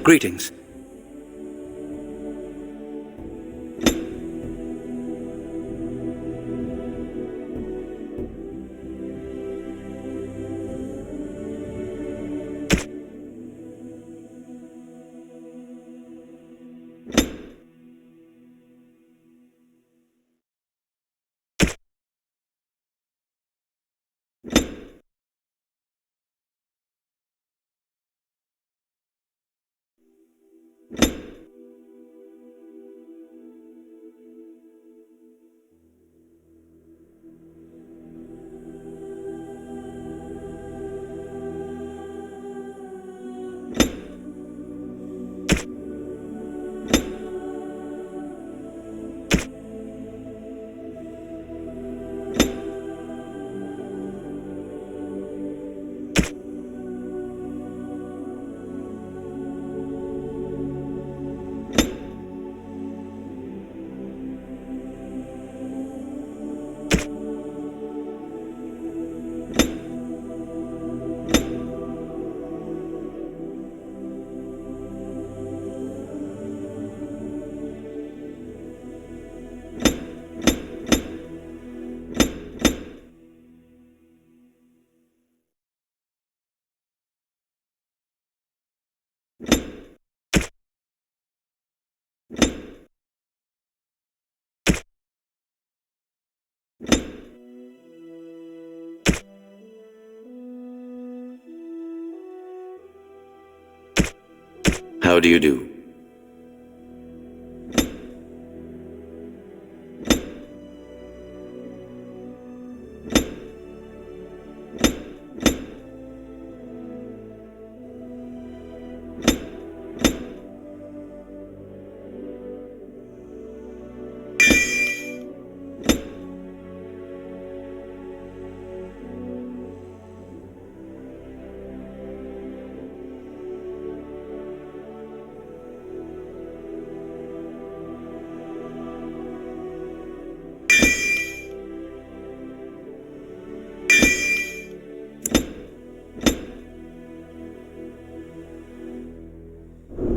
Greetings. How do you do?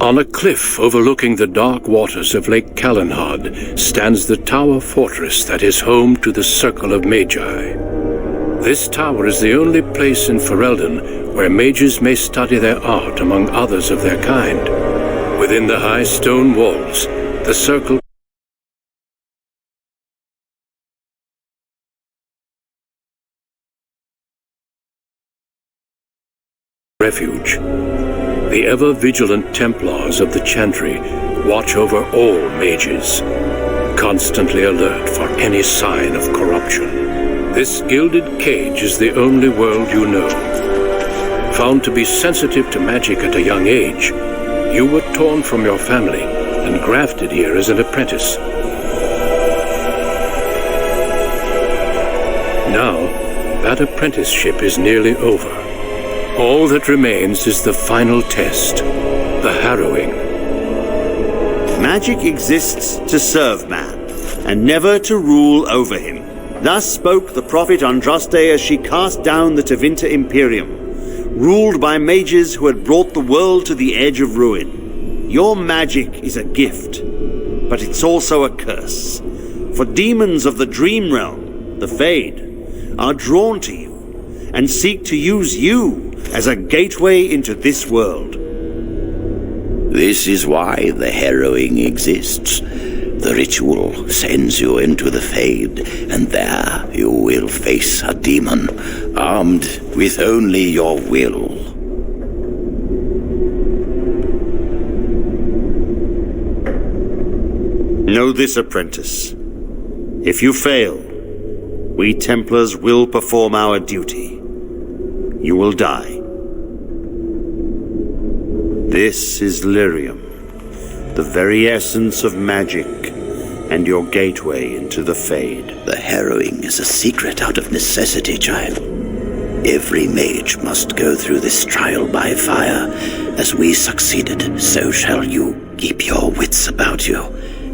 On a cliff overlooking the dark waters of Lake Calenhad stands the tower fortress that is home to the Circle of Magi. This tower is the only place in Ferelden where mages may study their art among others of their kind. Within the high stone walls, the Circle refuge. The ever-vigilant Templars of the Chantry watch over all mages, constantly alert for any sign of corruption. This gilded cage is the only world you know. Found to be sensitive to magic at a young age, you were torn from your family and grafted here as an apprentice. Now, that apprenticeship is nearly over. All that remains is the final test, the harrowing. Magic exists to serve man, and never to rule over him. Thus spoke the prophet Andraste as she cast down the Tevinter Imperium, ruled by mages who had brought the world to the edge of ruin. Your magic is a gift, but it's also a curse. For demons of the Dream Realm, the Fade, are drawn to you, and seek to use you as a gateway into this world. This is why the harrowing exists. The ritual sends you into the Fade, and there you will face a demon, armed with only your will. Know this, apprentice. If you fail, we Templars will perform our duty. You will die. This is lyrium, the very essence of magic, and your gateway into the Fade. The harrowing is a secret out of necessity, child. Every mage must go through this trial by fire. As we succeeded, so shall you. Keep your wits about you,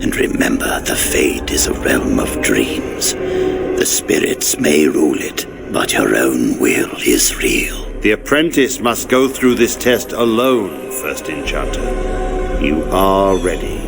and remember the Fade is a realm of dreams. The spirits may rule it, but your own will is real. The apprentice must go through this test alone, First Enchanter. You are ready.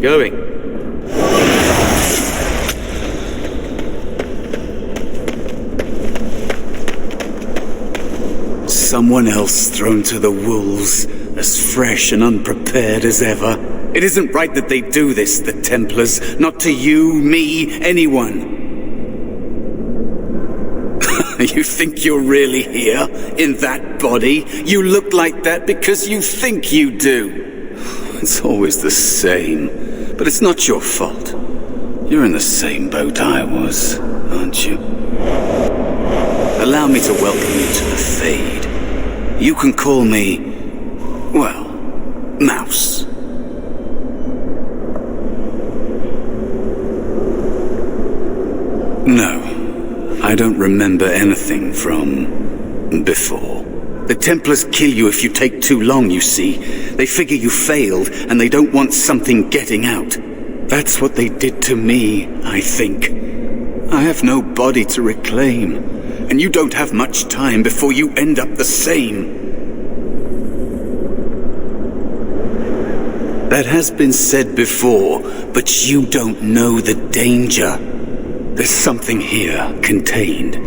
Going. Someone else thrown to the wolves, as fresh and unprepared as ever. It isn't right that they do this, the Templars. Not to you, me, anyone. You think you're really here, in that body? You look like that because you think you do. It's always the same. But it's not your fault. You're in the same boat I was, aren't you? Allow me to welcome you to the Fade. You can call me, well, Mouse. No, I don't remember anything from before. The Templars kill you if you take too long, you see. They figure you failed, and they don't want something getting out. That's what they did to me, I think. I have no body to reclaim, and you don't have much time before you end up the same. That has been said before, but you don't know the danger. There's something here, contained,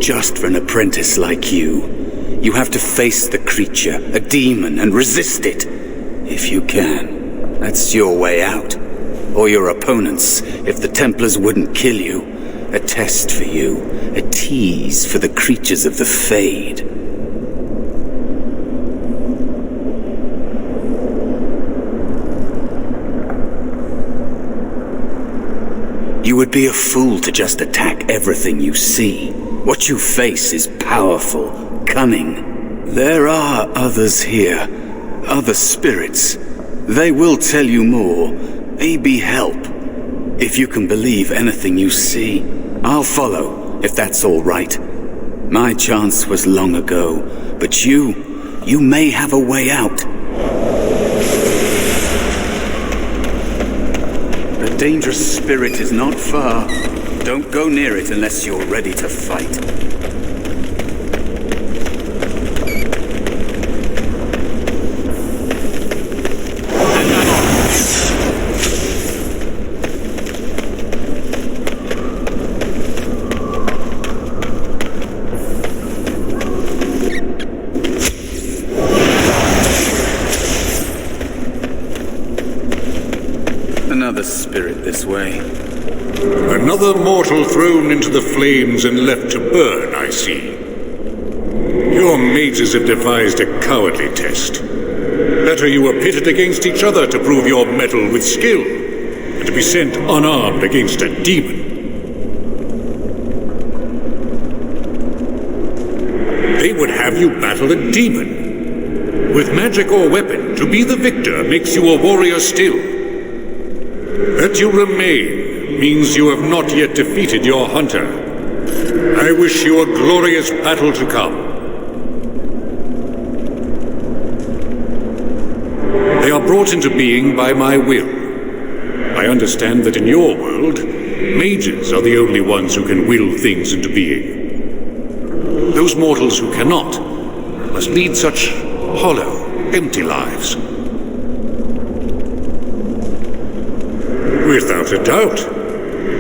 just for an apprentice like you. You have to face the creature, a demon, and resist it. If you can. That's your way out. Or your opponent's, if the Templars wouldn't kill you. A test for you. A tease for the creatures of the Fade. You would be a fool to just attack everything you see. What you face is powerful, cunning. There are others here, other spirits. They will tell you more, maybe help. If you can believe anything you see, I'll follow, if that's all right. My chance was long ago, but you may have a way out. The dangerous spirit is not far. Don't go near it unless you're ready to fight. Another spirit this way. Another mortal thrown into the flames and left to burn, I see. Your mages have devised a cowardly test. Better you were pitted against each other to prove your mettle with skill, and to be sent unarmed against a demon. They would have you battle a demon. With magic or weapon, to be the victor makes you a warrior still. That you remain means you have not yet defeated your hunter. I wish you a glorious battle to come. They are brought into being by my will. I understand that in your world, mages are the only ones who can will things into being. Those mortals who cannot must lead such hollow, empty lives. Without a doubt.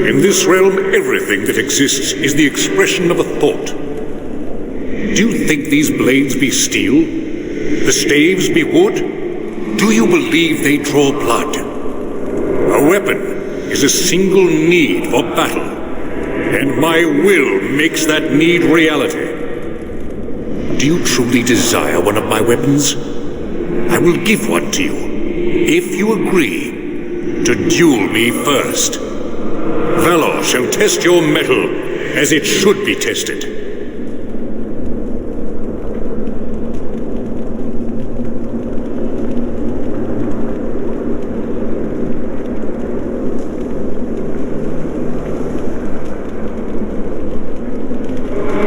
In this realm, everything that exists is the expression of a thought. Do you think these blades be steel? The staves be wood? Do you believe they draw blood? A weapon is a single need for battle, and my will makes that need reality. Do you truly desire one of my weapons? I will give one to you, if you agree to duel me first. Valor shall test your mettle as it should be tested.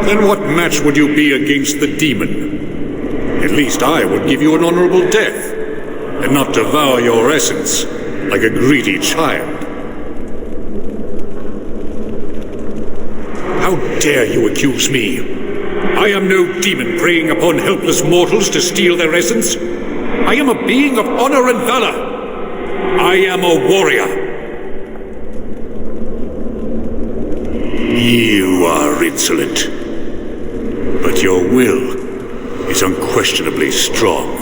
Then what match would you be against the demon? At least I would give you an honorable death, and not devour your essence like a greedy child. How dare you accuse me? I am no demon preying upon helpless mortals to steal their essence. I am a being of honor and valor. I am a warrior. You are insolent, but your will is unquestionably strong.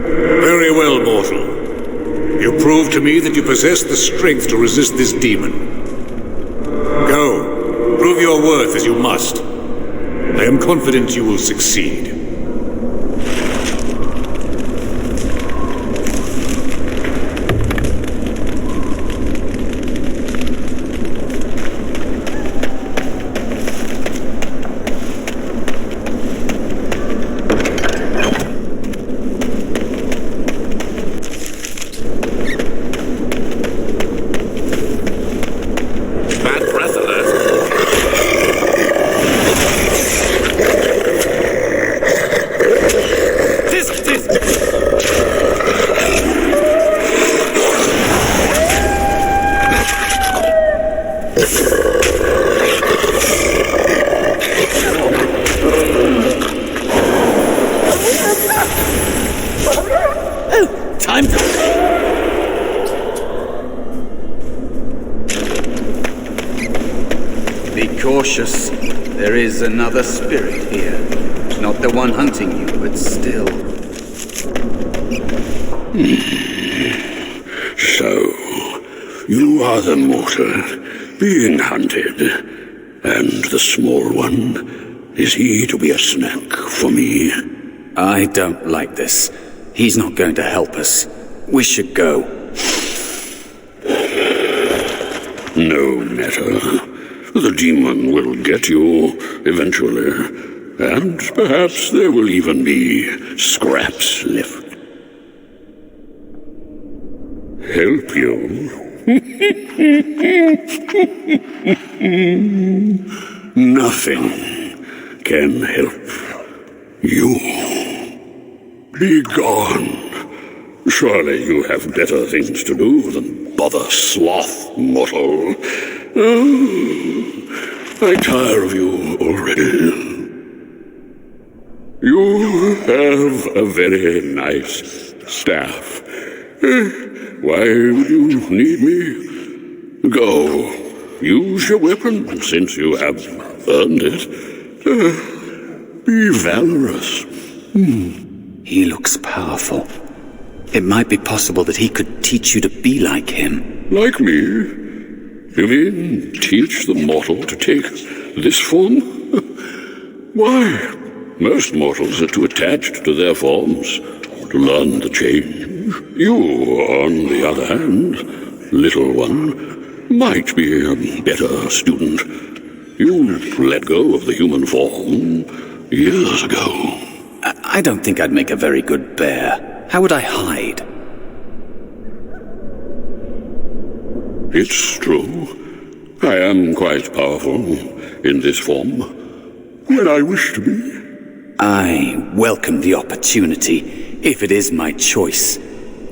Very well, mortal. You prove to me that you possess the strength to resist this demon. Go, prove your worth as you must. I am confident you will succeed. Cautious. There is another spirit here. Not the one hunting you, but still. So, you are the mortal being hunted. And the small one, is he to be a snack for me? I don't like this. He's not going to help us. We should go. No matter. The demon will get you eventually, and perhaps there will even be scraps left. Help you? Nothing can help you. Be gone. Surely you have better things to do than bother sloth mortal. I tire of you already. You have a very nice staff. Why would you need me? Go. Use your weapon, since you have earned it. Be valorous. He looks powerful. It might be possible that he could teach you to be like him. Like me? You mean teach the mortal to take this form? Why? Most mortals are too attached to their forms to learn the change. You, on the other hand, little one, might be a better student. You let go of the human form years ago. I don't think I'd make a very good bear. How would I hide? It's true. I am quite powerful in this form, when I wish to be. I welcome the opportunity, if it is my choice.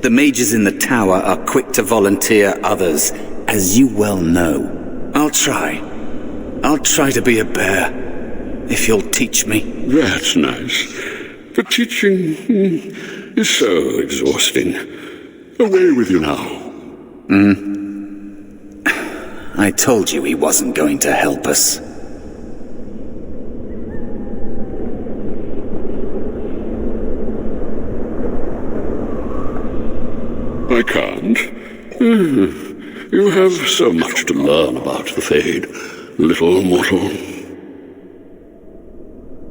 The mages in the tower are quick to volunteer others, as you well know. I'll try. I'll try to be a bear, if you'll teach me. That's nice. But teaching is so exhausting. Away with you now. I told you he wasn't going to help us. I can't. You have so much to learn about the Fade, little mortal.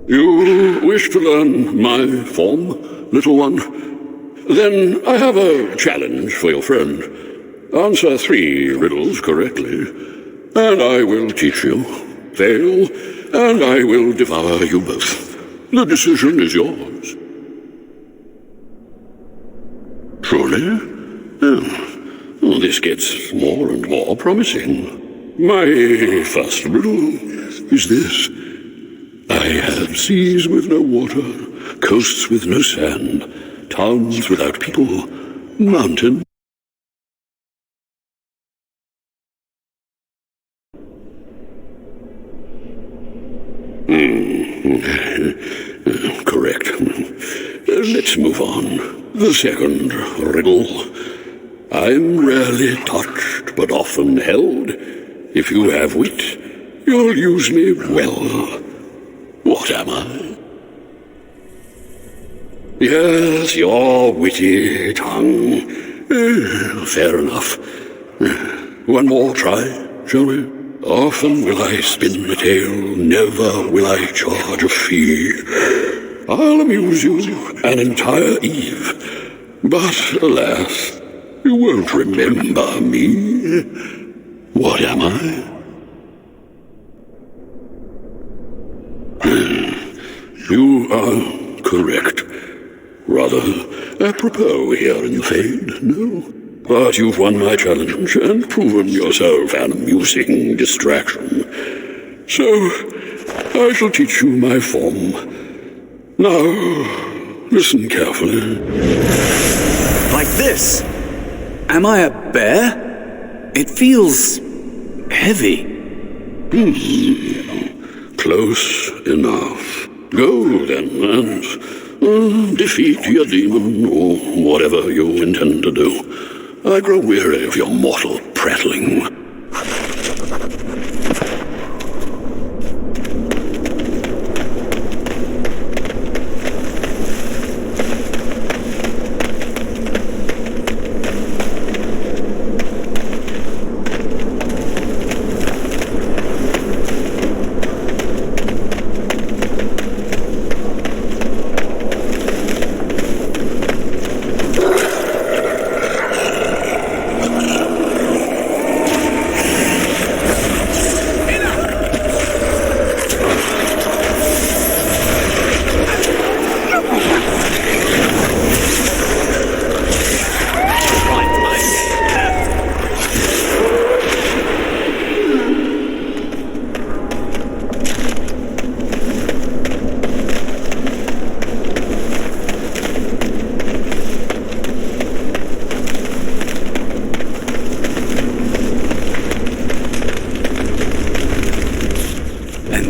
You wish to learn my form, little one? Then I have a challenge for your friend. Answer 3 riddles correctly, and I will teach you. Fail, and I will devour you both. The decision is yours. Truly? Oh, this gets more and more promising. My first riddle is this. I have seas with no water, coasts with no sand, towns without people, mountains. Correct. Let's move on. The second riddle. I'm rarely touched, but often held. If you have wit, you'll use me well. What am I? Yes, your witty tongue. Fair enough. One more try, shall we? Often will I spin the tale, never will I charge a fee. I'll amuse you an entire eve, but alas, you won't remember me. What am I? You are correct. Rather apropos here in the Fade, no? But you've won my challenge and proven yourself an amusing distraction. So, I shall teach you my form. Now, listen carefully. Like this? Am I a bear? It feels heavy. Close enough. Go then, and defeat your demon, or whatever you intend to do. I grow weary of your mortal prattling.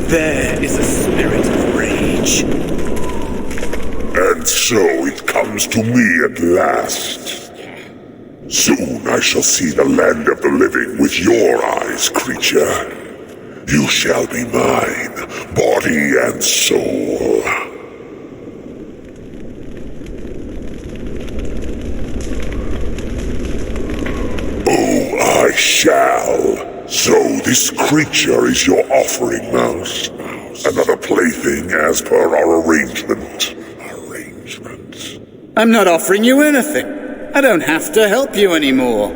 There is a spirit of rage. And so it comes to me at last. Soon I shall see the land of the living with your eyes, creature. You shall be mine, body and soul. Oh, I shall. So this creature is your offering, Mouse. Another plaything as per our arrangement. I'm not offering you anything. I don't have to help you anymore.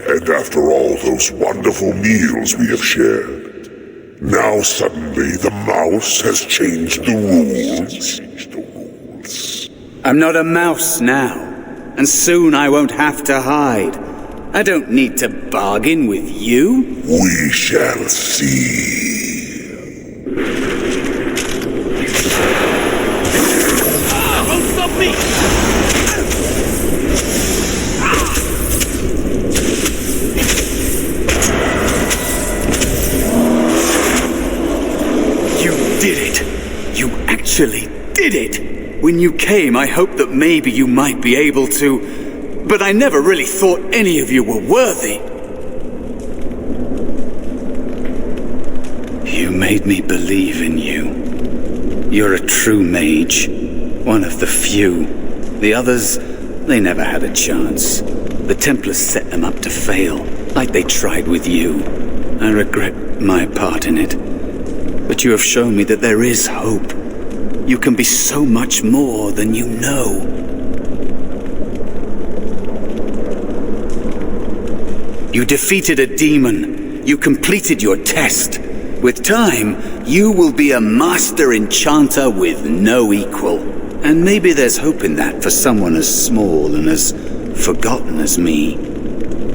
And after all those wonderful meals we have shared, now suddenly the mouse has changed the rules. I'm not a mouse now, and soon I won't have to hide. I don't need to bargain with you. We shall see. Don't stop me! You did it! You actually did it! When you came, I hoped that maybe you might be able to... But I never really thought any of you were worthy. made me believe in you. You're a true mage, one of the few. The others, they never had a chance. The Templars set them up to fail, like they tried with you. I regret my part in it. But you have shown me that there is hope. You can be so much more than you know. You defeated a demon. You completed your test. With time, you will be a master enchanter with no equal. And maybe there's hope in that for someone as small and as forgotten as me.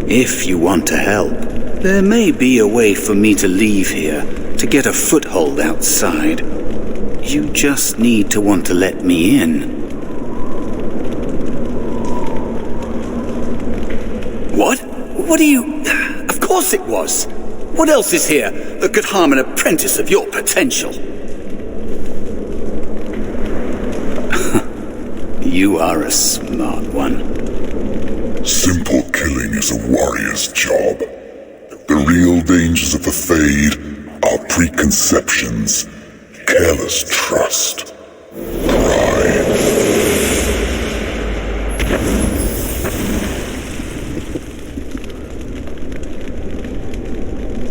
If you want to help, there may be a way for me to leave here, to get a foothold outside. You just need to want to let me in. What? What are you... Of course it was! What else is here that could harm an apprentice of your potential? You are a smart one. Simple killing is a warrior's job. The real dangers of the Fade are preconceptions, careless trust, pride.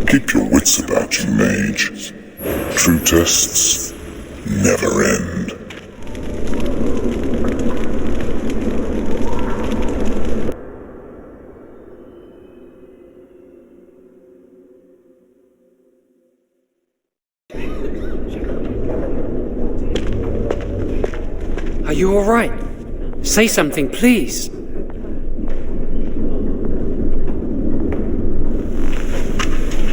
Keep your wits about you, Mage. True tests never end. Are you all right? Say something, please.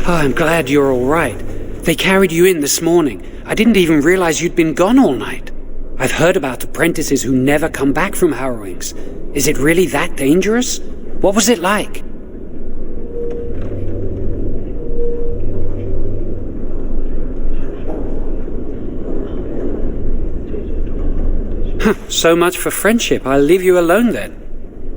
Oh, I'm glad you're all right. They carried you in this morning. I didn't even realize you'd been gone all night. I've heard about apprentices who never come back from harrowings. Is it really that dangerous? What was it like? So much for friendship. I'll leave you alone then.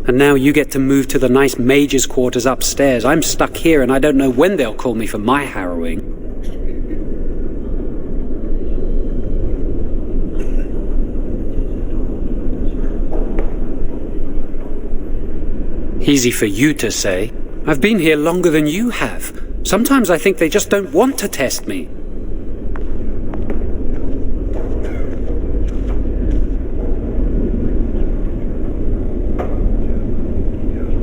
And now you get to move to the nice mage's quarters upstairs. I'm stuck here and I don't know when they'll call me for my harrowing. Easy for you to say. I've been here longer than you have. Sometimes I think they just don't want to test me.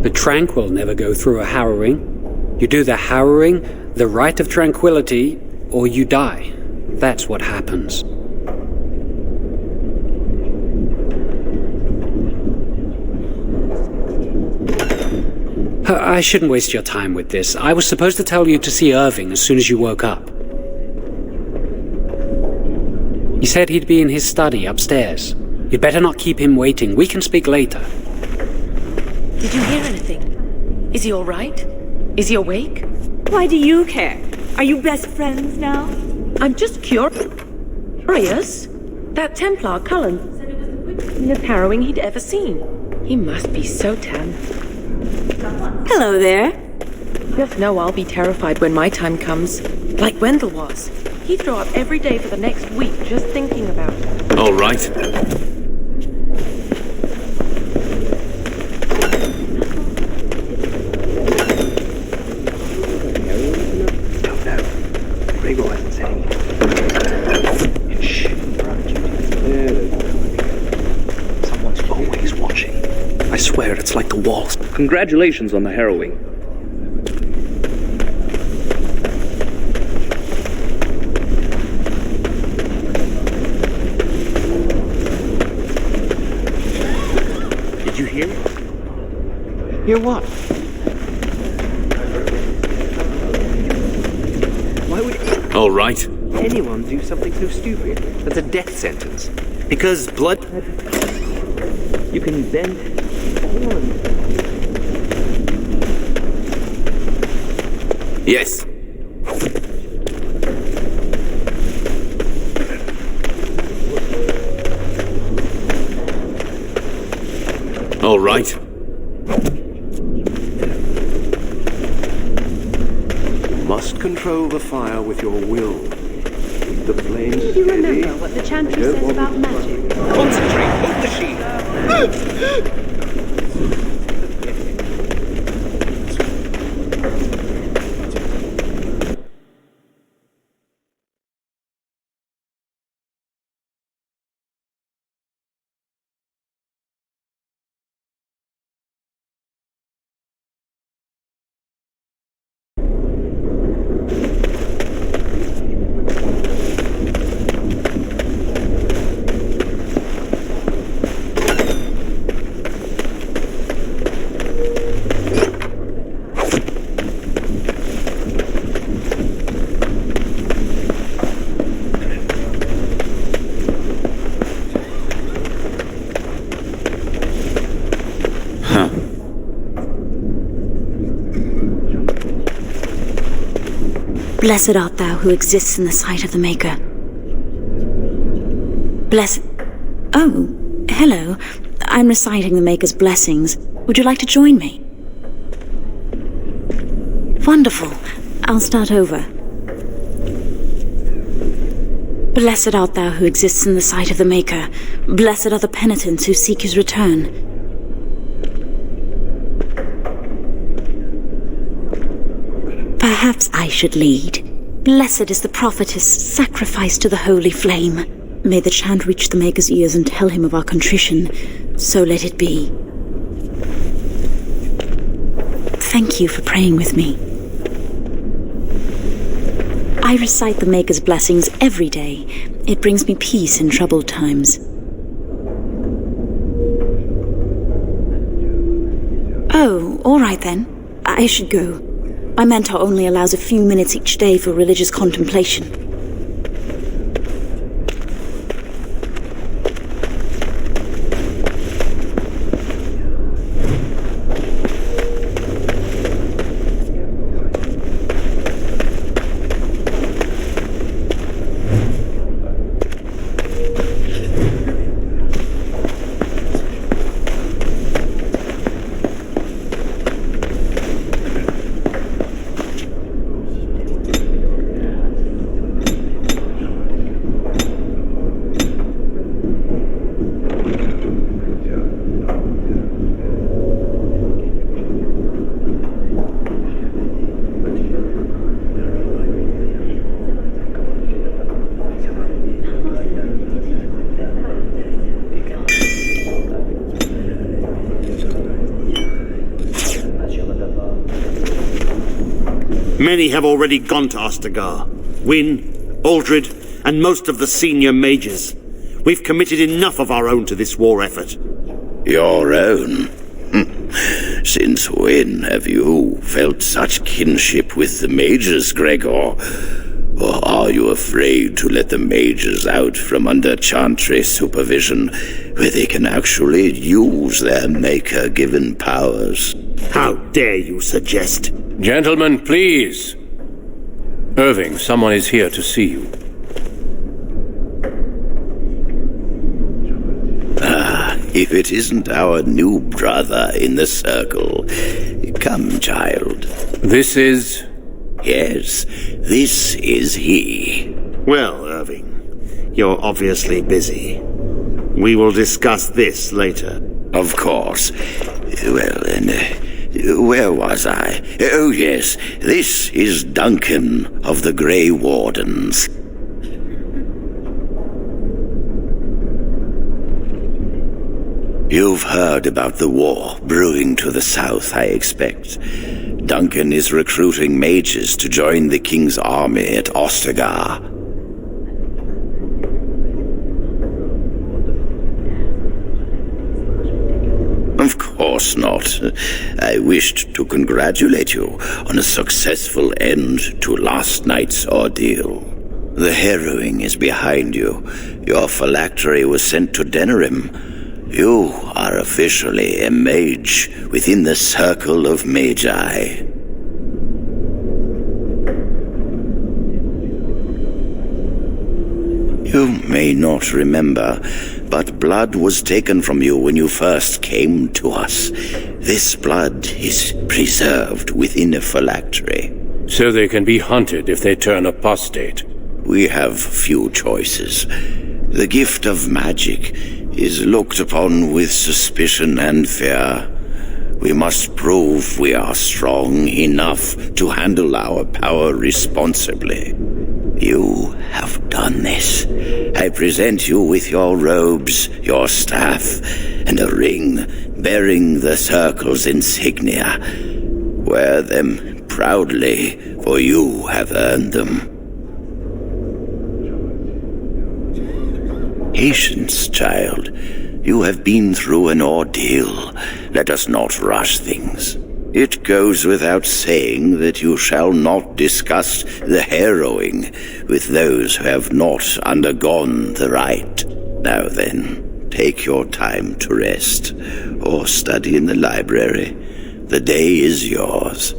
The Tranquil never go through a harrowing. You do the harrowing, the rite of tranquility, or you die. That's what happens. I shouldn't waste your time with this. I was supposed to tell you to see Irving as soon as you woke up. He said he'd be in his study upstairs. You'd better not keep him waiting. We can speak later. Did you hear anything? Is he all right? Is he awake? Why do you care? Are you best friends now? I'm just curious. That Templar, Cullen, said it was the quickest harrowing he'd ever seen. He must be so tan. Hello there. Just know I'll be terrified when my time comes. Like Wendell was. He'd throw up every day for the next week just thinking about it. All right. It's like the walls. Congratulations on the harrowing. Did you hear? Hear what? Why would All right. anyone do something so stupid? That's a death sentence. Because blood... You can bend... Yes. All right. You must control the fire with your will. the flames Do you remember what the Chantry says about magic? Concentrate! Hold the shield! Blessed art thou who exists in the sight of the Maker. Blessed... Oh, hello. I'm reciting the Maker's blessings. Would you like to join me? Wonderful. I'll start over. Blessed art thou who exists in the sight of the Maker. Blessed are the penitents who seek his return. Perhaps I should lead. Blessed is the prophetess sacrificed to the holy flame. May the chant reach the Maker's ears and tell him of our contrition. So let it be. Thank you for praying with me. I recite the Maker's blessings every day. It brings me peace in troubled times. Oh, all right then. I should go. My mentor only allows a few minutes each day for religious contemplation. Many have already gone to Ostagar. Wynne, Aldred, and most of the senior mages. We've committed enough of our own to this war effort. Your own? Since when have you felt such kinship with the mages, Gregor? Or are you afraid to let the mages out from under Chantry supervision, where they can actually use their Maker-given powers? How dare you suggest? Gentlemen, please. Irving, someone is here to see you. If it isn't our new brother in the circle. Come, child. This is... Yes, this is he. Well, Irving, you're obviously busy. We will discuss this later. Of course. Well, then, where was I? Oh, yes, this is Duncan of the Grey Wardens. You've heard about the war brewing to the south, I expect. Duncan is recruiting mages to join the King's army at Ostagar. Of course not. I wished to congratulate you on a successful end to last night's ordeal. The harrowing is behind you. Your phylactery was sent to Denerim. You are officially a mage within the circle of Magi. You may not remember, but blood was taken from you when you first came to us. This blood is preserved within a phylactery. So they can be hunted if they turn apostate. We have few choices. The gift of magic is looked upon with suspicion and fear. We must prove we are strong enough to handle our power responsibly. You have done this. I present you with your robes, your staff, and a ring bearing the Circle's insignia. Wear them proudly, for you have earned them. Patience, child. You have been through an ordeal. Let us not rush things. It goes without saying that you shall not discuss the harrowing with those who have not undergone the rite. Now then, take your time to rest, or study in the library. The day is yours.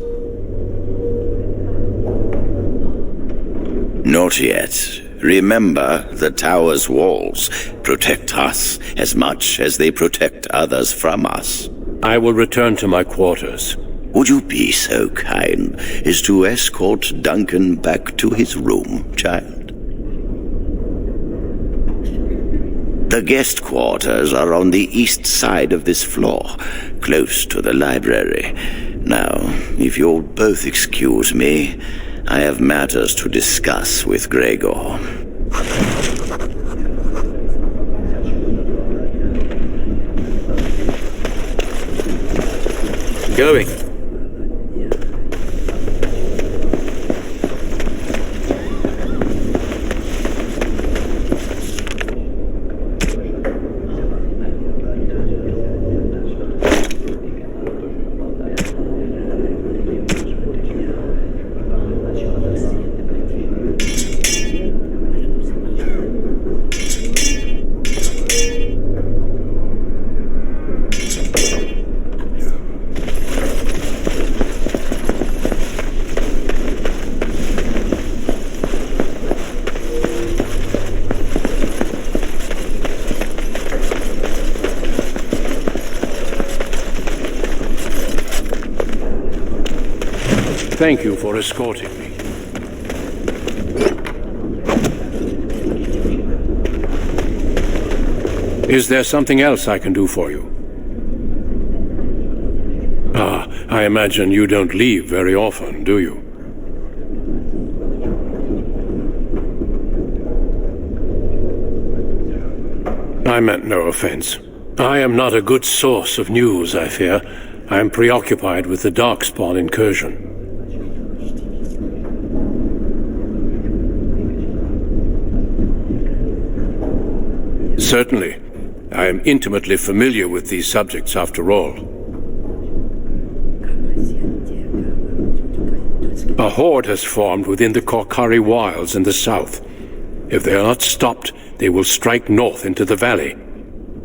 Not yet. Remember, the tower's walls protect us as much as they protect others from us. I will return to my quarters. Would you be so kind as to escort Duncan back to his room, child? The guest quarters are on the east side of this floor, close to the library. Now, if you'll both excuse me, I have matters to discuss with Gregor. Going. Thank you for escorting me. Is there something else I can do for you? I imagine you don't leave very often, do you? I meant no offense. I am not a good source of news, I fear. I am preoccupied with the Darkspawn incursion. Certainly. I am intimately familiar with these subjects, after all. A horde has formed within the Korkari wilds in the south. If they are not stopped, they will strike north into the valley.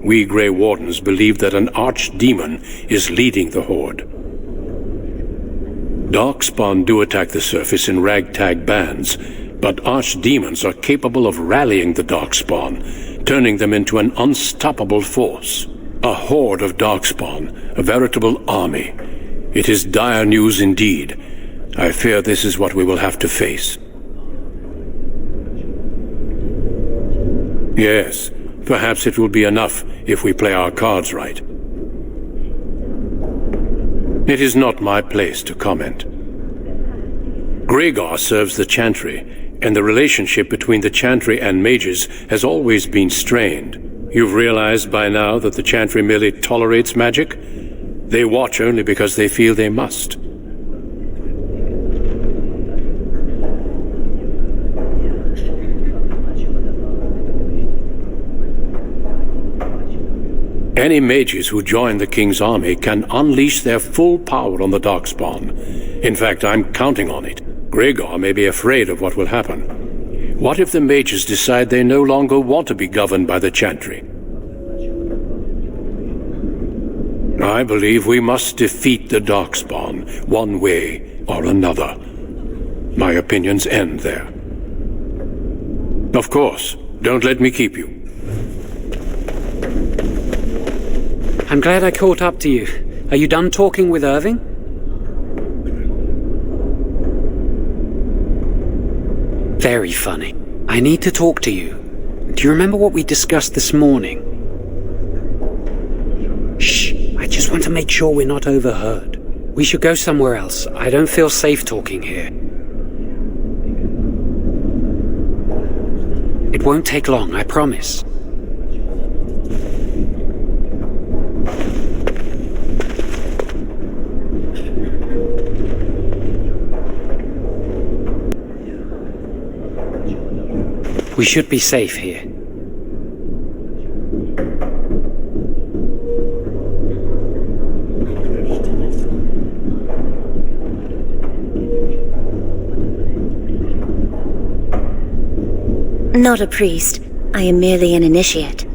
We Grey Wardens believe that an archdemon is leading the horde. Darkspawn do attack the surface in ragtag bands, but archdemons are capable of rallying the Darkspawn, turning them into an unstoppable force. A horde of Darkspawn, a veritable army. It is dire news indeed. I fear this is what we will have to face. Yes, perhaps it will be enough if we play our cards right. It is not my place to comment. Gregor serves the Chantry, and the relationship between the Chantry and Mages has always been strained. You've realized by now that the Chantry merely tolerates magic? They watch only because they feel they must. Any mages who join the King's army can unleash their full power on the Darkspawn. In fact, I'm counting on it. Gregor may be afraid of what will happen. What if the mages decide they no longer want to be governed by the Chantry? I believe we must defeat the Darkspawn, one way or another. My opinions end there. Of course, don't let me keep you. I'm glad I caught up to you. Are you done talking with Irving? Very funny. I need to talk to you. Do you remember what we discussed this morning? Shh! I just want to make sure we're not overheard. We should go somewhere else. I don't feel safe talking here. It won't take long, I promise. We should be safe here. Not a priest. I am merely an initiate.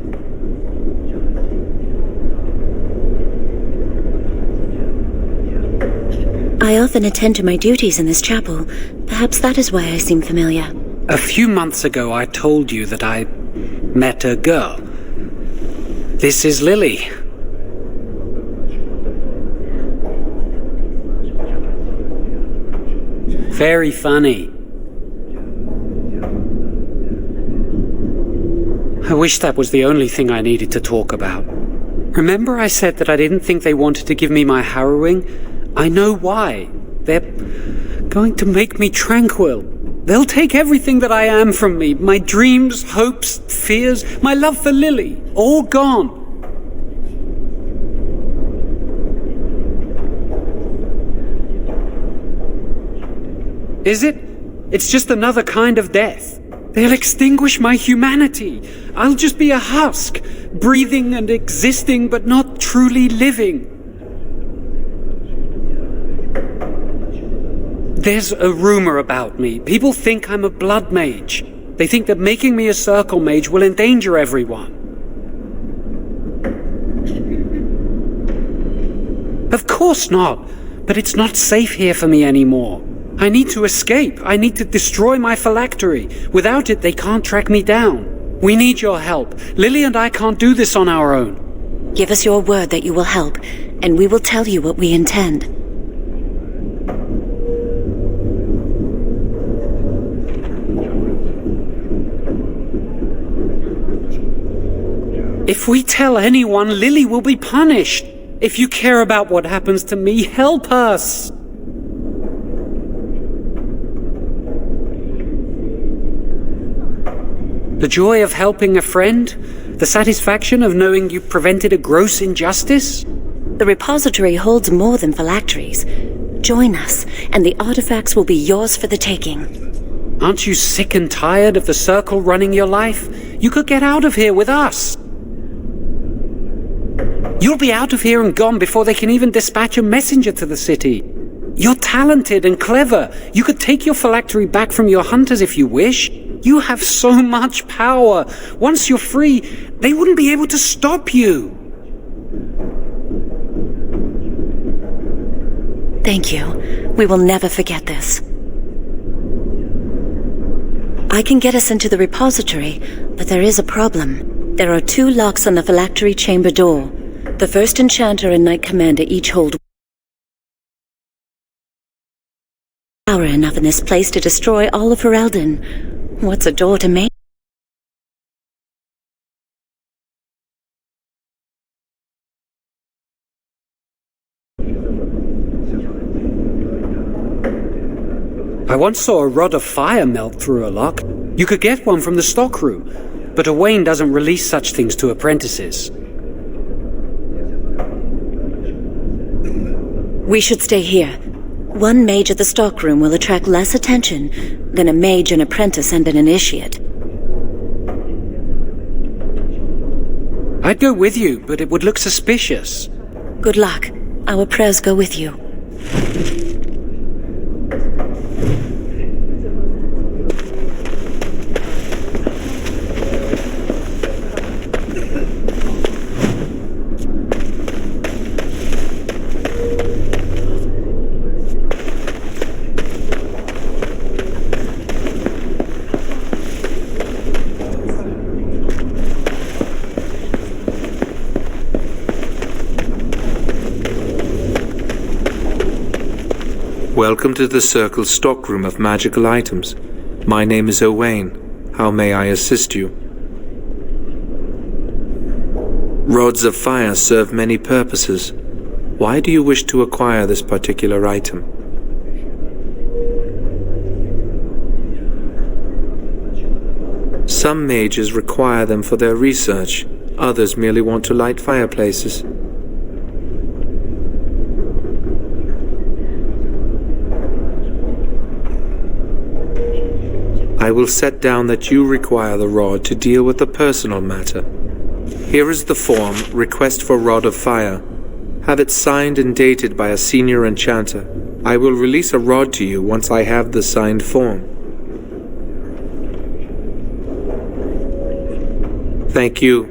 I often attend to my duties in this chapel. Perhaps that is why I seem familiar. A few months ago, I told you that I met a girl. This is Lily. Very funny. I wish that was the only thing I needed to talk about. Remember I said that I didn't think they wanted to give me my harrowing? I know why. They're going to make me tranquil. They'll take everything that I am from me. My dreams, hopes, fears, my love for Lily. All gone. Is it? It's just another kind of death. They'll extinguish my humanity. I'll just be a husk, breathing and existing, but not truly living. There's a rumor about me. People think I'm a blood mage. They think that making me a circle mage will endanger everyone. Of course not, but it's not safe here for me anymore. I need to escape. I need to destroy my phylactery. Without it, they can't track me down. We need your help. Lily and I can't do this on our own. Give us your word that you will help, and we will tell you what we intend. If we tell anyone, Lily will be punished. If you care about what happens to me, help us. The joy of helping a friend? The satisfaction of knowing you prevented a gross injustice? The repository holds more than phylacteries. Join us, and the artifacts will be yours for the taking. Aren't you sick and tired of the circle running your life? You could get out of here with us. You'll be out of here and gone before they can even dispatch a messenger to the city. You're talented and clever. You could take your phylactery back from your hunters if you wish. You have so much power. Once you're free, they wouldn't be able to stop you. Thank you. We will never forget this. I can get us into the repository, but there is a problem. There are 2 locks on the phylactery chamber door. The first enchanter and knight commander each hold power enough in this place to destroy all of Ferelden. What's a door to Mage? I once saw a rod of fire melt through a lock. You could get one from the stockroom, but Owain doesn't release such things to apprentices. We should stay here. One mage at the stockroom will attract less attention than a mage, an apprentice, and an initiate. I'd go with you, but it would look suspicious. Good luck. Our prayers go with you. Welcome to the Circle's stockroom of magical items. My name is Owain. How may I assist you? Rods of fire serve many purposes. Why do you wish to acquire this particular item? Some mages require them for their research. Others merely want to light fireplaces. I will set down that you require the rod to deal with a personal matter. Here is the form, Request for Rod of Fire. Have it signed and dated by a senior enchanter. I will release a rod to you once I have the signed form. Thank you.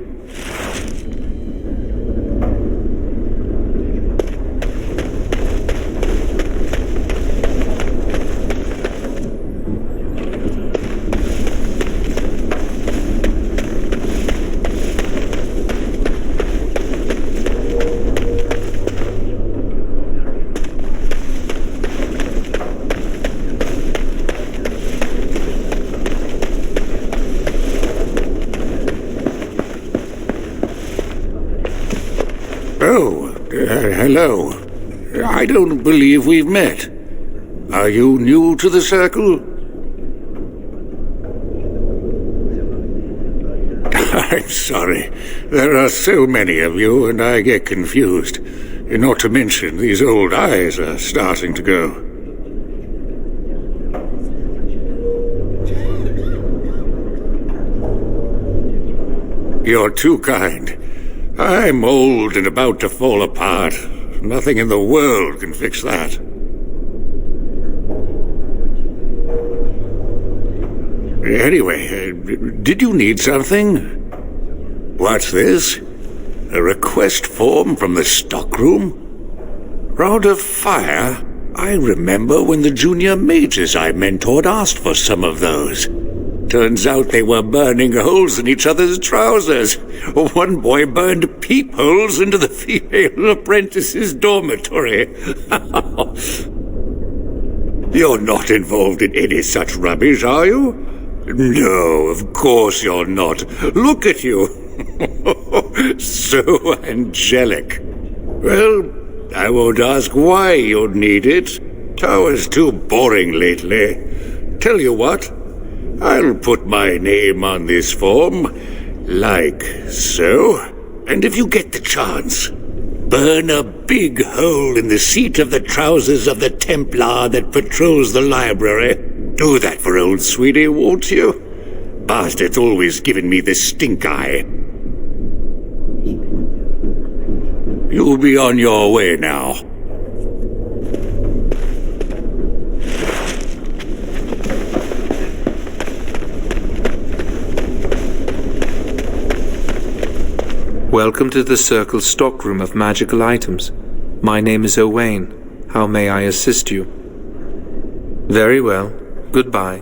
Hello. I don't believe we've met. Are you new to the circle? I'm sorry. There are so many of you, and I get confused. Not to mention, these old eyes are starting to go. You're too kind. I'm old and about to fall apart. Nothing in the world can fix that. Anyway, did you need something? What's this? A request form from the stockroom? Rod of Fire? I remember when the junior mages I mentored asked for some of those. Turns out they were burning holes in each other's trousers. One boy burned peepholes into the female apprentice's dormitory. You're not involved in any such rubbish, are you? No, of course you're not. Look at you. So angelic. Well, I won't ask why you'd need it. Tower's too boring lately. Tell you what, I'll put my name on this form, like so, and if you get the chance, burn a big hole in the seat of the trousers of the Templar that patrols the library. Do that for old sweetie, won't you? Bastard's always giving me the stink eye. You'll be on your way now. Welcome to the Circle's stockroom of magical items. My name is Owain. How may I assist you? Very well. Goodbye.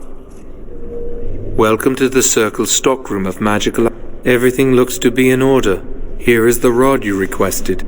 Welcome to the Circle's stockroom of magical items. Everything looks to be in order. Here is the rod you requested.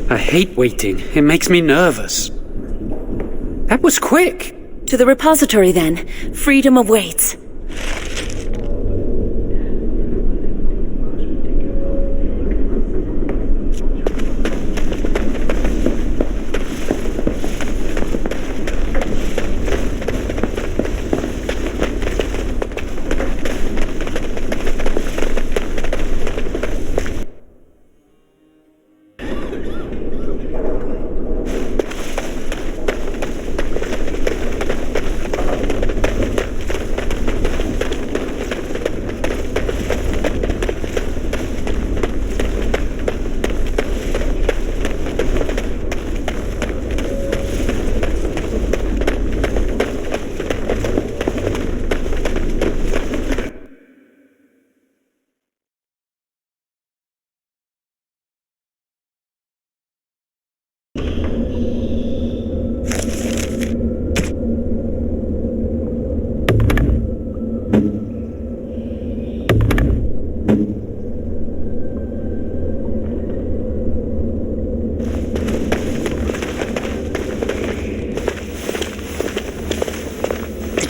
I hate waiting. It makes me nervous. That was quick. To the repository, then. Freedom awaits.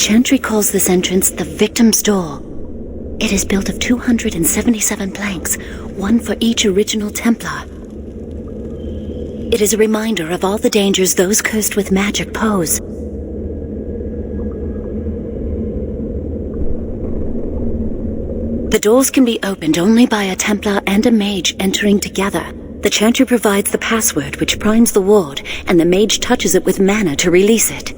Chantry calls this entrance the Victim's Door. It is built of 277 planks, one for each original Templar. It is a reminder of all the dangers those cursed with magic pose. The doors can be opened only by a Templar and a Mage entering together. The Chantry provides the password which primes the ward, and the Mage touches it with mana to release it.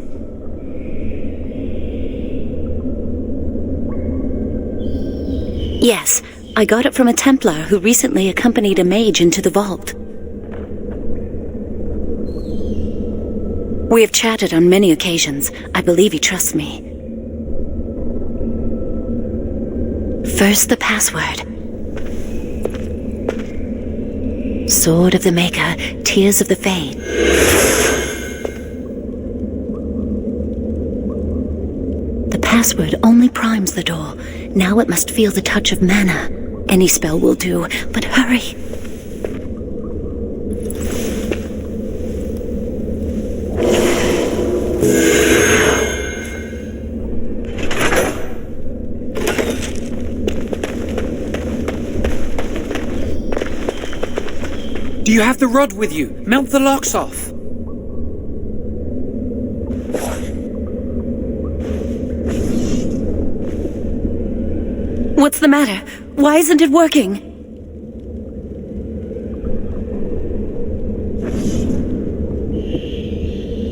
Yes, I got it from a Templar who recently accompanied a Mage into the vault. We have chatted on many occasions. I believe he trusts me. First, the password. Sword of the Maker, Tears of the Fade. The password only primes the door. Now it must feel the touch of mana. Any spell will do, but hurry. Do you have the rod with you? Melt the locks off. What's the matter? Why isn't it working?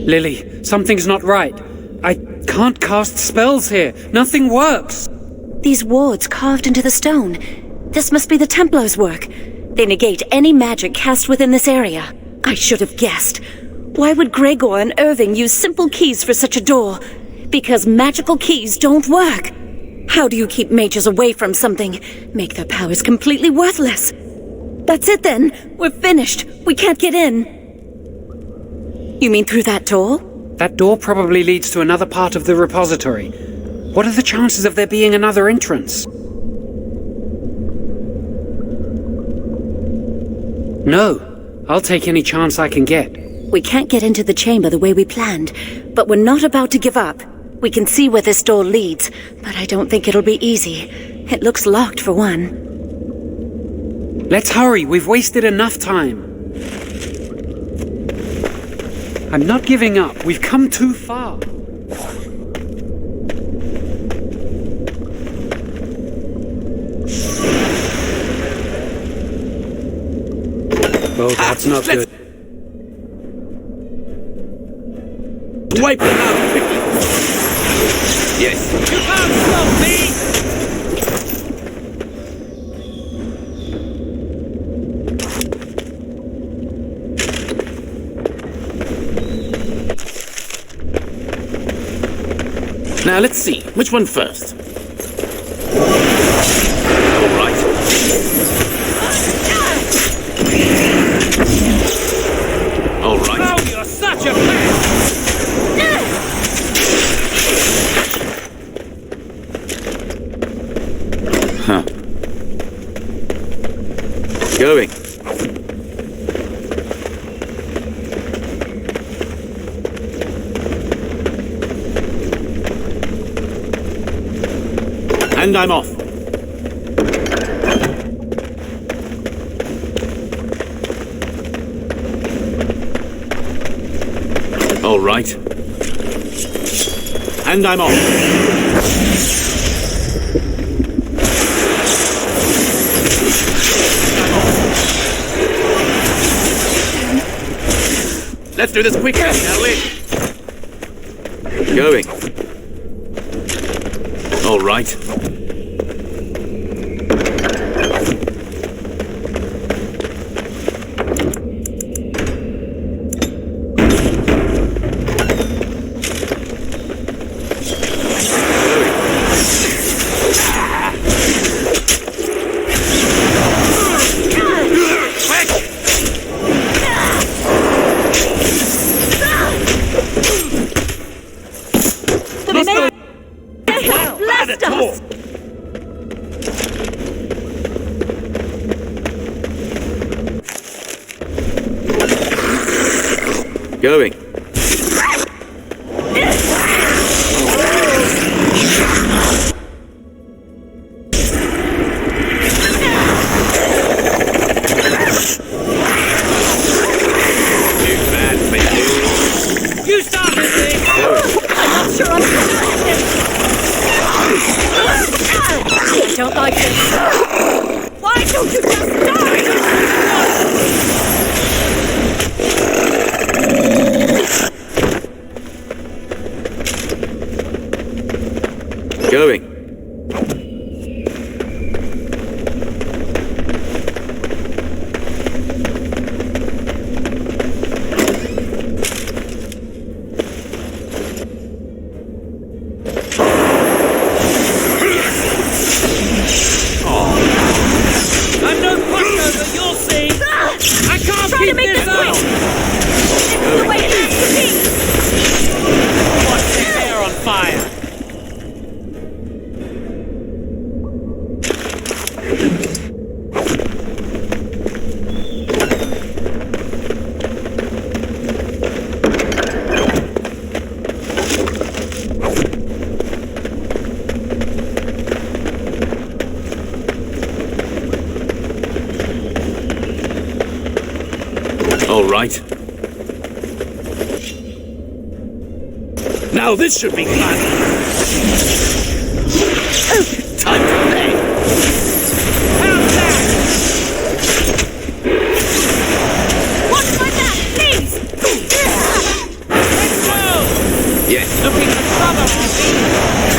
Lily, something's not right. I can't cast spells here. Nothing works. These wards carved into the stone. This must be the Templars' work. They negate any magic cast within this area. I should have guessed. Why would Gregor and Irving use simple keys for such a door? Because magical keys don't work. How do you keep mages away from something? Make their powers completely worthless. That's it then. We're finished. We can't get in. You mean through that door? That door probably leads to another part of the repository. What are the chances of there being another entrance? No. I'll take any chance I can get. We can't get into the chamber the way we planned, but we're not about to give up. We can see where this door leads, but I don't think it'll be easy. It looks locked for one. Let's hurry. We've wasted enough time. I'm not giving up. We've come too far. Oh, that's not good. Wipe them out quickly. Yes. You can't stop me! Now let's see. Which one first? All right. All right. Oh, you're such a mess! Huh. Going. And I'm off. All right. And I'm off. Let's do this quicker, shall we? Going. All right. Going. can't Try to keep make this this up! quick! This is the way it has to be! Watch this hair on fire! All right. Now this should be fun. Time to play. Watch my back, please! Yes. Looking for trouble,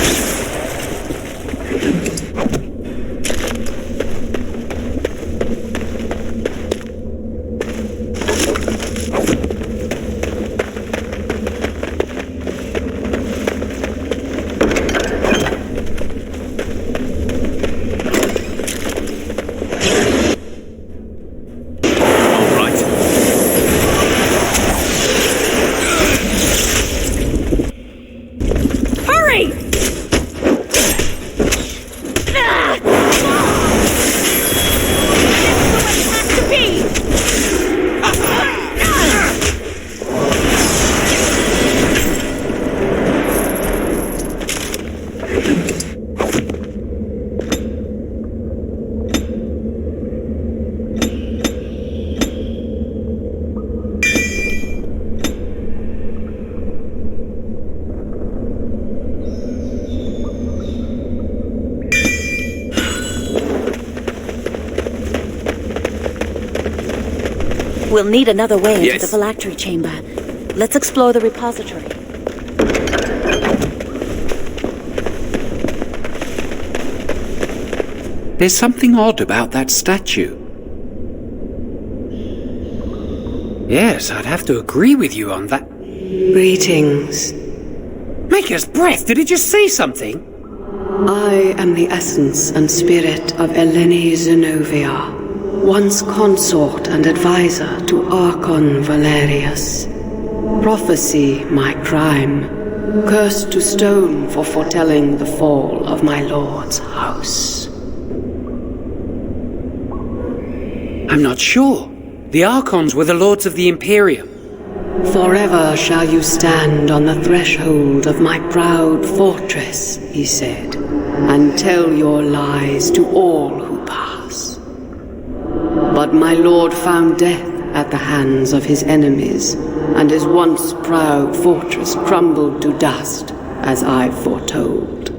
We'll need another way into Yes. the phylactery chamber. Let's explore the repository. There's something odd about that statue. Yes, I'd have to agree with you on that. Greetings. Maker's breath, did it just say something? I am the essence and spirit of Eleni Zenobia, once consort and advisor to Archon Valerius. Prophecy, my crime, cursed to stone for foretelling the fall of my lord's house. I'm not sure. The Archons were the lords of the Imperium. Forever shall you stand on the threshold of my proud fortress, he said, and tell your lies to all who pass. But my lord found death at the hands of his enemies, and his once proud fortress crumbled to dust, as I foretold.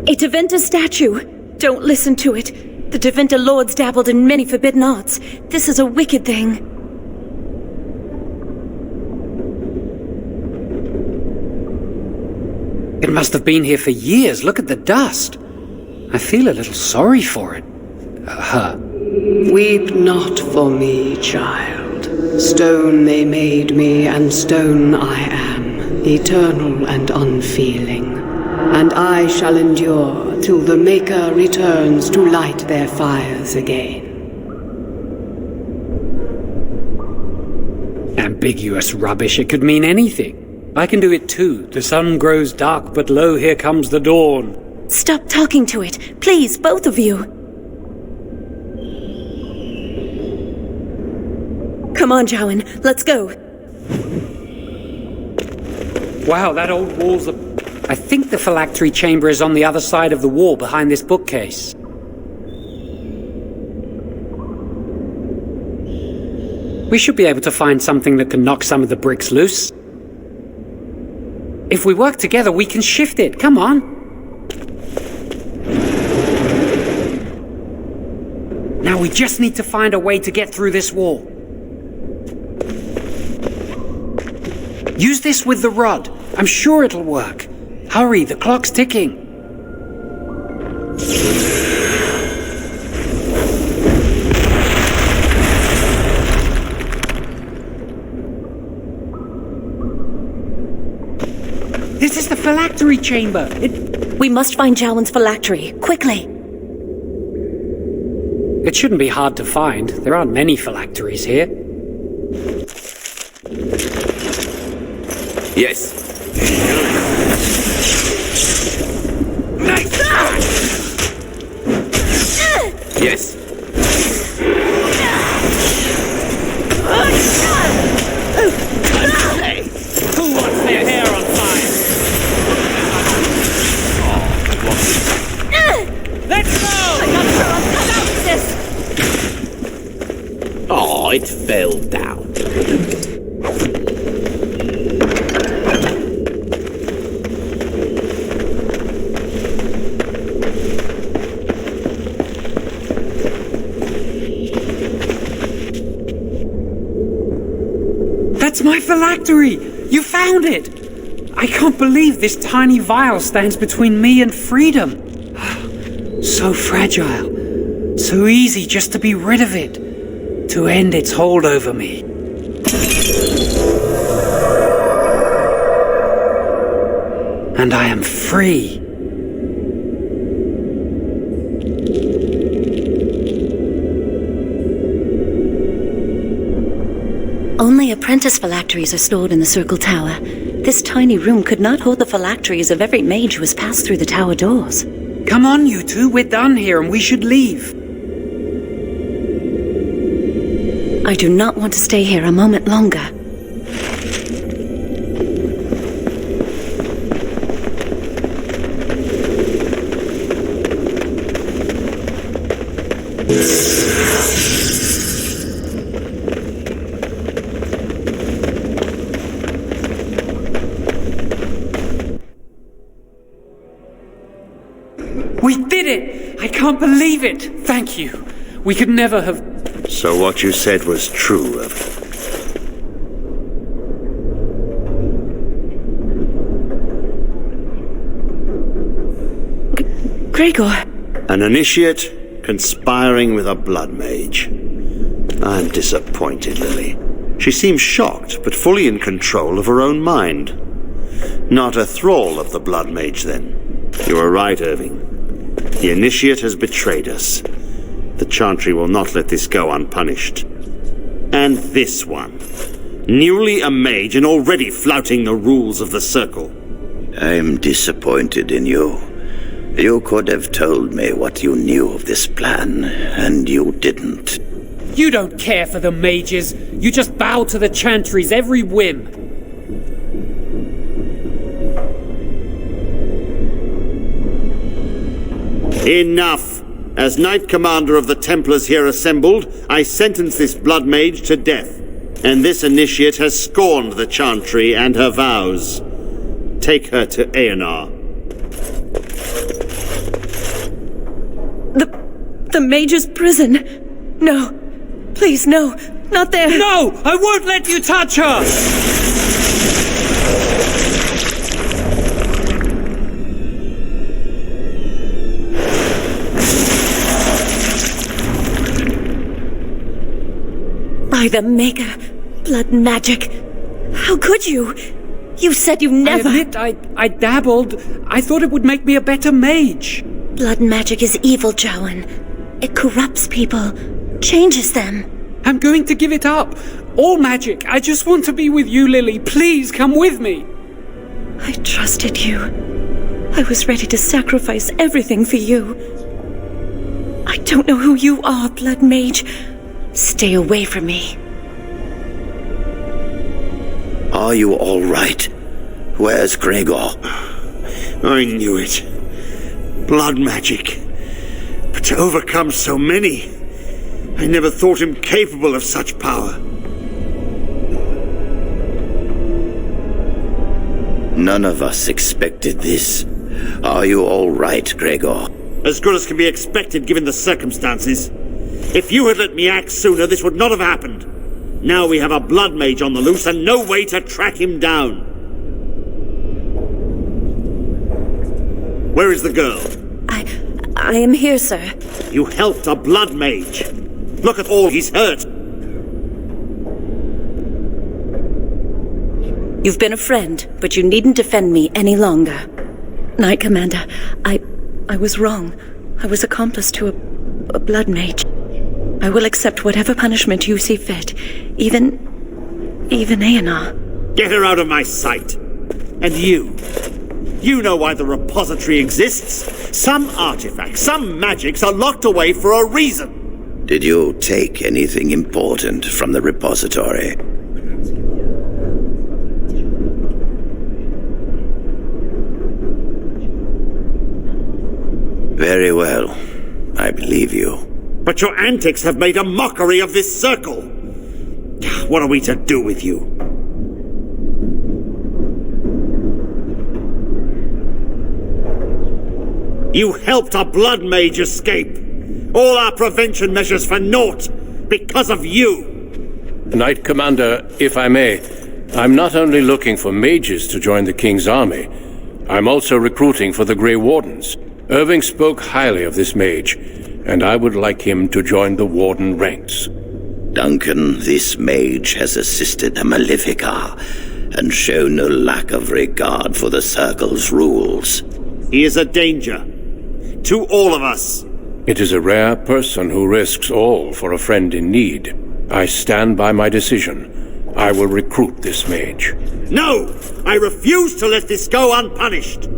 A Tevinter statue! Don't listen to it. The Tevinter lords dabbled in many forbidden arts. This is a wicked thing. It must have been here for years. Look at the dust. I feel a little sorry for it. Her. Weep not for me, child. Stone they made me, and stone I am, eternal and unfeeling. And I shall endure till the Maker returns to light their fires again. Ambiguous rubbish. It could mean anything. I can do it too. The sun grows dark, but lo, here comes the dawn. Stop talking to it. Please, both of you. Come on, Jowan. Let's go. Wow, that old wall's a... I think the phylactery chamber is on the other side of the wall behind this bookcase. We should be able to find something that can knock some of the bricks loose. If we work together, we can shift it. Come on. Now we just need to find a way to get through this wall. Use this with the rod. I'm sure it'll work. Hurry, the clock's ticking. This is the phylactery chamber. We must find Jowan's phylactery, quickly. It shouldn't be hard to find. There aren't many phylacteries here. Yes. Yes. Who wants their hair on fire? Let's go! I'm not sure I'll come out of this. Oh, it fell down. That's my phylactery! You found it! I can't believe this tiny vial stands between me and freedom. So fragile. So easy just to be rid of it. To end its hold over me. And I am free. Only apprentice phylacteries are stored in the Circle Tower. This tiny room could not hold the phylacteries of every mage who has passed through the tower doors. Come on, you two. We're done here and we should leave. I do not want to stay here a moment longer. We did it! I can't believe it! Thank you. We could never have... So what you said was true of... Gregor! An initiate conspiring with a blood mage. I'm disappointed, Lily. She seems shocked, but fully in control of her own mind. Not a thrall of the blood mage, then. You were right, Irving. The initiate has betrayed us. The Chantry will not let this go unpunished. And this one. Newly a mage and already flouting the rules of the Circle. I'm disappointed in you. You could have told me what you knew of this plan, and you didn't. You don't care for the mages. You just bow to the Chantry's every whim. Enough! As Knight Commander of the Templars here assembled, I sentence this blood mage to death. And this initiate has scorned the Chantry and her vows. Take her to Aenar. The mage's prison. No. Please, no. Not there. No! I won't let you touch her! By the Maker, blood magic. How could you? You said you never... I admit, I dabbled. I thought it would make me a better mage. Blood magic is evil, Jowan. It corrupts people, changes them. I'm going to give it up. All magic. I just want to be with you, Lily. Please come with me. I trusted you. I was ready to sacrifice everything for you. I don't know who you are, blood mage. Stay away from me. Are you all right? Where's Gregor? I knew it. Blood magic. But to overcome so many, I never thought him capable of such power. None of us expected this. Are you all right, Gregor? As good as can be expected given the circumstances. If you had let me act sooner, this would not have happened. Now we have a blood mage on the loose and no way to track him down. Where is the girl? I am here, sir. You helped a blood mage. Look at all he's hurt. You've been a friend, but you needn't defend me any longer. Knight Commander, I was wrong. I was accomplice to a blood mage. I will accept whatever punishment you see fit. Even Aenar. Get her out of my sight. And you know why the repository exists. Some artifacts, some magics are locked away for a reason. Did you take anything important from the repository? Very well. I believe you. But your antics have made a mockery of this circle. What are we to do with you? You helped a blood mage escape. All our prevention measures for naught because of you. Knight Commander, if I may, I'm not only looking for mages to join the King's army, I'm also recruiting for the Grey Wardens. Irving spoke highly of this mage, and I would like him to join the Warden ranks. Duncan, this mage has assisted a Malefica and shown no lack of regard for the Circle's rules. He is a danger to all of us. It is a rare person who risks all for a friend in need. I stand by my decision. I will recruit this mage. No! I refuse to let this go unpunished!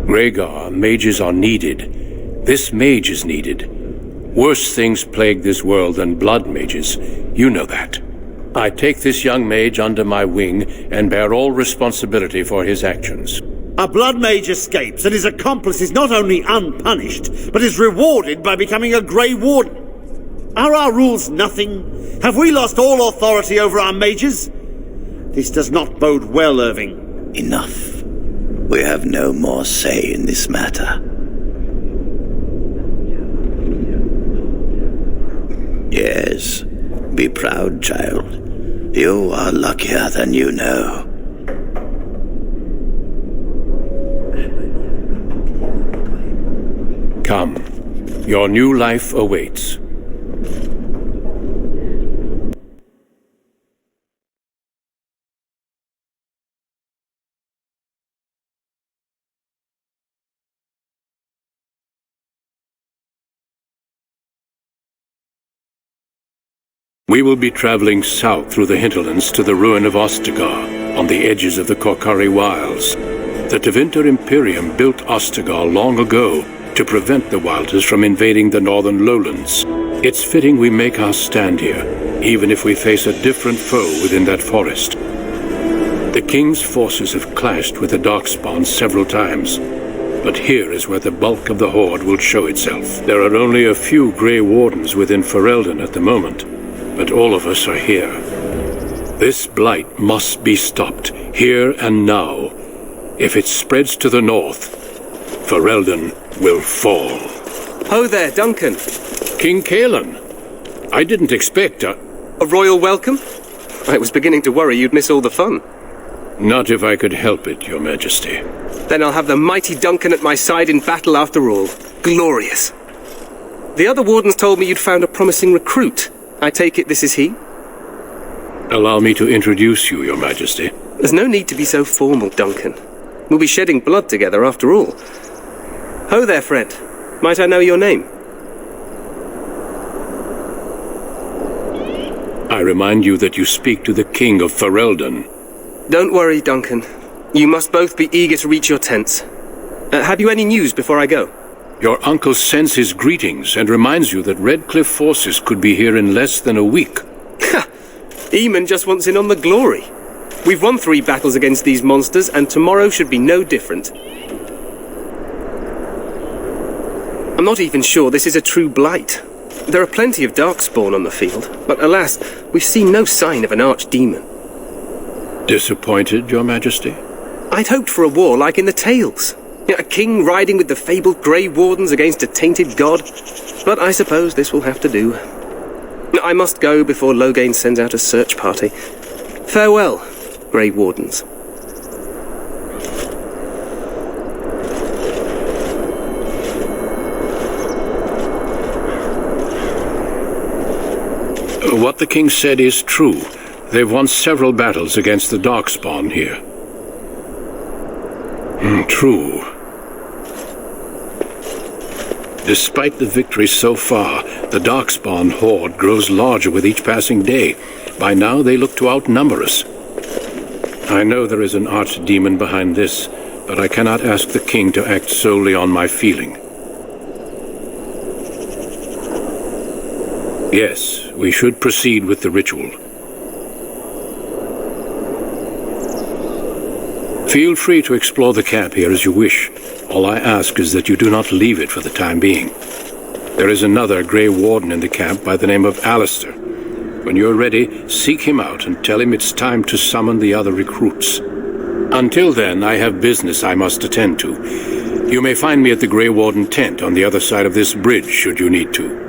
Rhaegar, mages are needed. This mage is needed. Worse things plague this world than blood mages. You know that. I take this young mage under my wing and bear all responsibility for his actions. A blood mage escapes and his accomplice is not only unpunished, but is rewarded by becoming a Grey Warden. Are our rules nothing? Have we lost all authority over our mages? This does not bode well, Irving. Enough. We have no more say in this matter. Yes, be proud, child. You are luckier than you know. Come. Your new life awaits. We will be traveling south through the hinterlands to the ruin of Ostagar, on the edges of the Korkari Wilds. The Tevinter Imperium built Ostagar long ago to prevent the Wilders from invading the northern lowlands. It's fitting we make our stand here, even if we face a different foe within that forest. The King's forces have clashed with the Darkspawn several times, but here is where the bulk of the Horde will show itself. There are only a few Grey Wardens within Ferelden at the moment, but all of us are here. This blight must be stopped, here and now. If it spreads to the north, Ferelden will fall. Ho there, Duncan. King Kaelan. I didn't expect a royal welcome? I was beginning to worry you'd miss all the fun. Not if I could help it, Your Majesty. Then I'll have the mighty Duncan at my side in battle after all. Glorious. The other wardens told me you'd found a promising recruit. I take it this is he? Allow me to introduce you, Your Majesty. There's no need to be so formal, Duncan. We'll be shedding blood together after all. Ho there, friend. Might I know your name? I remind you that you speak to the King of Ferelden. Don't worry, Duncan. You must both be eager to reach your tents. Have you any news before I go? Your uncle sends his greetings and reminds you that Redcliffe forces could be here in less than a week. Ha! Eamon just wants in on the glory. We've won 3 battles against these monsters, and tomorrow should be no different. I'm not even sure this is a true blight. There are plenty of Darkspawn on the field, but alas, we've seen no sign of an archdemon. Disappointed, Your Majesty? I'd hoped for a war like in the tales. A king riding with the fabled Grey Wardens against a tainted god. But I suppose this will have to do. I must go before Loghain sends out a search party. Farewell, Grey Wardens. What the king said is true. They've won several battles against the Darkspawn here. True. Despite the victory so far, the Darkspawn horde grows larger with each passing day. By now, they look to outnumber us. I know there is an archdemon behind this, but I cannot ask the king to act solely on my feeling. Yes, we should proceed with the ritual. Feel free to explore the camp here as you wish. All I ask is that you do not leave it for the time being. There is another Grey Warden in the camp by the name of Alistair. When you're ready, seek him out and tell him it's time to summon the other recruits. Until then, I have business I must attend to. You may find me at the Grey Warden tent on the other side of this bridge, should you need to.